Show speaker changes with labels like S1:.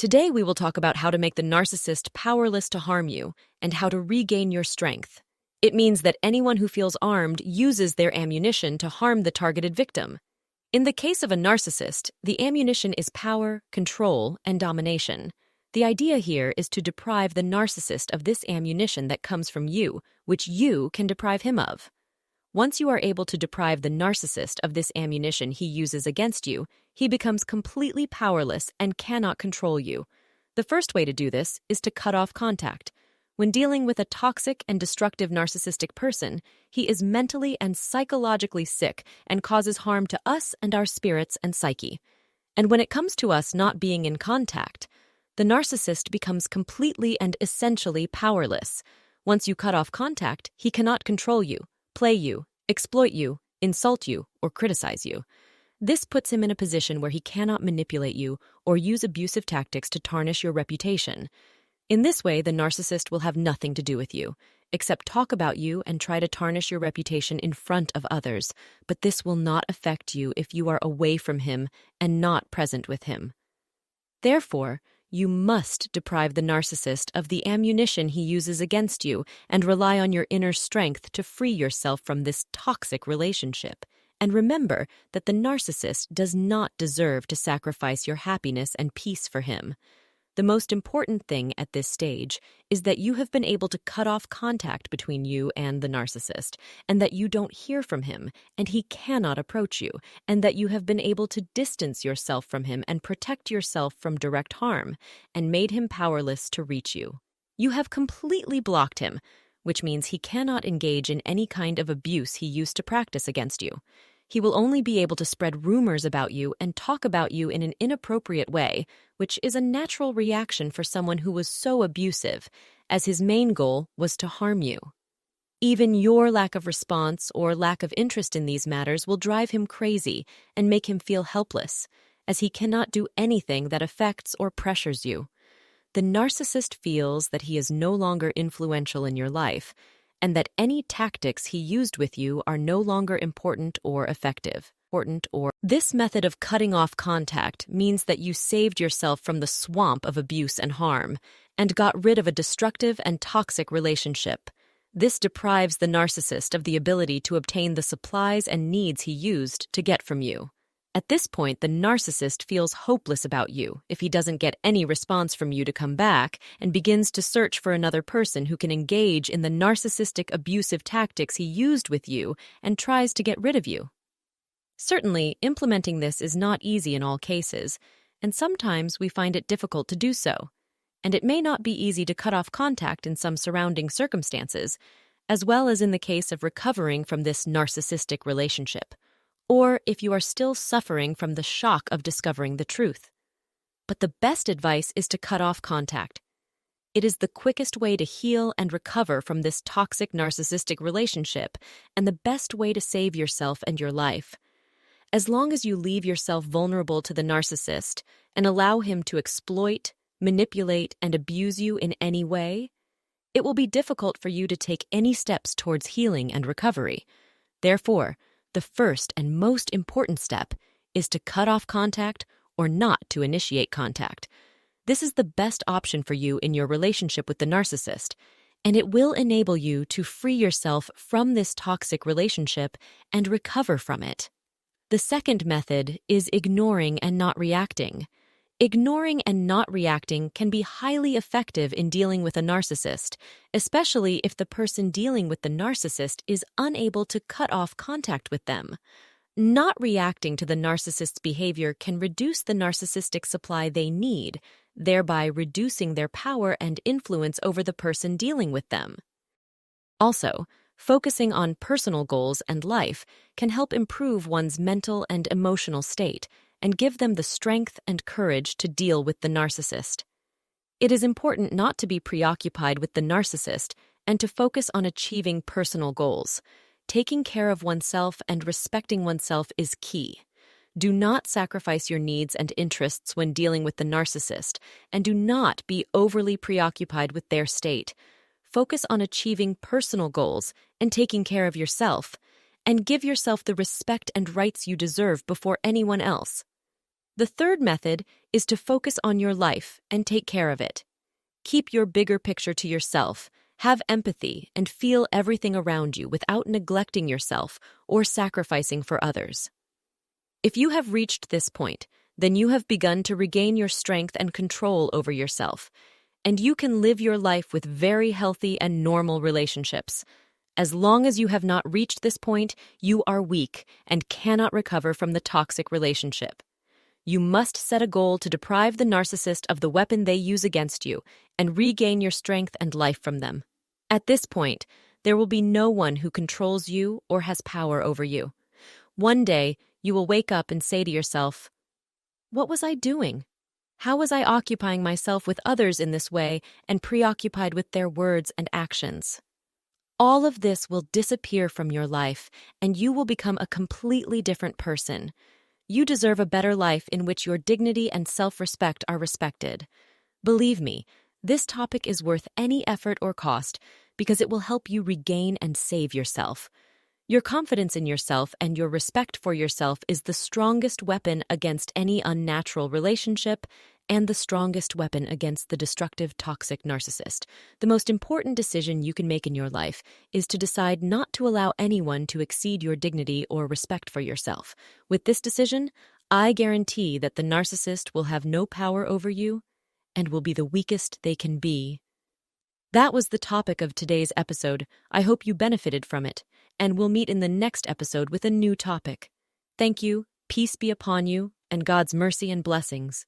S1: Today, we will talk about how to make the narcissist powerless to harm you and how to regain your strength. It means that anyone who feels armed uses their ammunition to harm the targeted victim. In the case of a narcissist, the ammunition is power, control, and domination. The idea here is to deprive the narcissist of this ammunition that comes from you, which you can deprive him of. Once you are able to deprive the narcissist of this ammunition he uses against you, he becomes completely powerless and cannot control you. The first way to do this is to cut off contact. When dealing with a toxic and destructive narcissistic person, he is mentally and psychologically sick and causes harm to us and our spirits and psyche. And when it comes to us not being in contact, the narcissist becomes completely and essentially powerless. Once you cut off contact, he cannot control you, play you, exploit you, insult you, or criticize you. This puts him in a position where he cannot manipulate you or use abusive tactics to tarnish your reputation. In this way, the narcissist will have nothing to do with you, except talk about you and try to tarnish your reputation in front of others, but this will not affect you if you are away from him and not present with him. Therefore, you must deprive the narcissist of the ammunition he uses against you and rely on your inner strength to free yourself from this toxic relationship. And remember that the narcissist does not deserve to sacrifice your happiness and peace for him. The most important thing at this stage is that you have been able to cut off contact between you and the narcissist, and that you don't hear from him, and he cannot approach you, and that you have been able to distance yourself from him and protect yourself from direct harm, and made him powerless to reach you. You have completely blocked him, which means he cannot engage in any kind of abuse he used to practice against you. He will only be able to spread rumors about you and talk about you in an inappropriate way, which is a natural reaction for someone who was so abusive, as his main goal was to harm you. Even your lack of response or lack of interest in these matters will drive him crazy and make him feel helpless, as he cannot do anything that affects or pressures you. The narcissist feels that he is no longer influential in your life, and that any tactics he used with you are no longer important or effective. This method of cutting off contact means that you saved yourself from the swamp of abuse and harm, and got rid of a destructive and toxic relationship. This deprives the narcissist of the ability to obtain the supplies and needs he used to get from you. At this point, the narcissist feels hopeless about you if he doesn't get any response from you to come back and begins to search for another person who can engage in the narcissistic abusive tactics he used with you and tries to get rid of you. Certainly, implementing this is not easy in all cases, and sometimes we find it difficult to do so, and it may not be easy to cut off contact in some surrounding circumstances, as well as in the case of recovering from this narcissistic relationship, or if you are still suffering from the shock of discovering the truth. But the best advice is to cut off contact. It is the quickest way to heal and recover from this toxic narcissistic relationship, and the best way to save yourself and your life. As long as you leave yourself vulnerable to the narcissist and allow him to exploit, manipulate, and abuse you in any way, it will be difficult for you to take any steps towards healing and recovery. Therefore, the first and most important step is to cut off contact or not to initiate contact. This is the best option for you in your relationship with the narcissist, and it will enable you to free yourself from this toxic relationship and recover from it. The second method is ignoring and not reacting. Ignoring and not reacting can be highly effective in dealing with a narcissist, especially if the person dealing with the narcissist is unable to cut off contact with them. Not reacting to the narcissist's behavior can reduce the narcissistic supply they need, thereby reducing their power and influence over the person dealing with them. Also, focusing on personal goals and life can help improve one's mental and emotional state and give them the strength and courage to deal with the narcissist. It is important not to be preoccupied with the narcissist and to focus on achieving personal goals. Taking care of oneself and respecting oneself is key. Do not sacrifice your needs and interests when dealing with the narcissist, and do not be overly preoccupied with their state. Focus on achieving personal goals and taking care of yourself, and give yourself the respect and rights you deserve before anyone else. The third method is to focus on your life and take care of it. Keep your bigger picture to yourself, have empathy, and feel everything around you without neglecting yourself or sacrificing for others. If you have reached this point, then you have begun to regain your strength and control over yourself, and you can live your life with very healthy and normal relationships. As long as you have not reached this point, you are weak and cannot recover from the toxic relationship. You must set a goal to deprive the narcissist of the weapon they use against you and regain your strength and life from them. At this point, there will be no one who controls you or has power over you. One day, you will wake up and say to yourself, "What was I doing? How was I occupying myself with others in this way and preoccupied with their words and actions?" All of this will disappear from your life, and you will become a completely different person. You deserve a better life in which your dignity and self-respect are respected. Believe me, this topic is worth any effort or cost because it will help you regain and save yourself. Your confidence in yourself and your respect for yourself is the strongest weapon against any unnatural relationship and the strongest weapon against the destructive, toxic narcissist. The most important decision you can make in your life is to decide not to allow anyone to exceed your dignity or respect for yourself. With this decision, I guarantee that the narcissist will have no power over you and will be the weakest they can be. That was the topic of today's episode. I hope you benefited from it, and we'll meet in the next episode with a new topic. Thank you, peace be upon you, and God's mercy and blessings.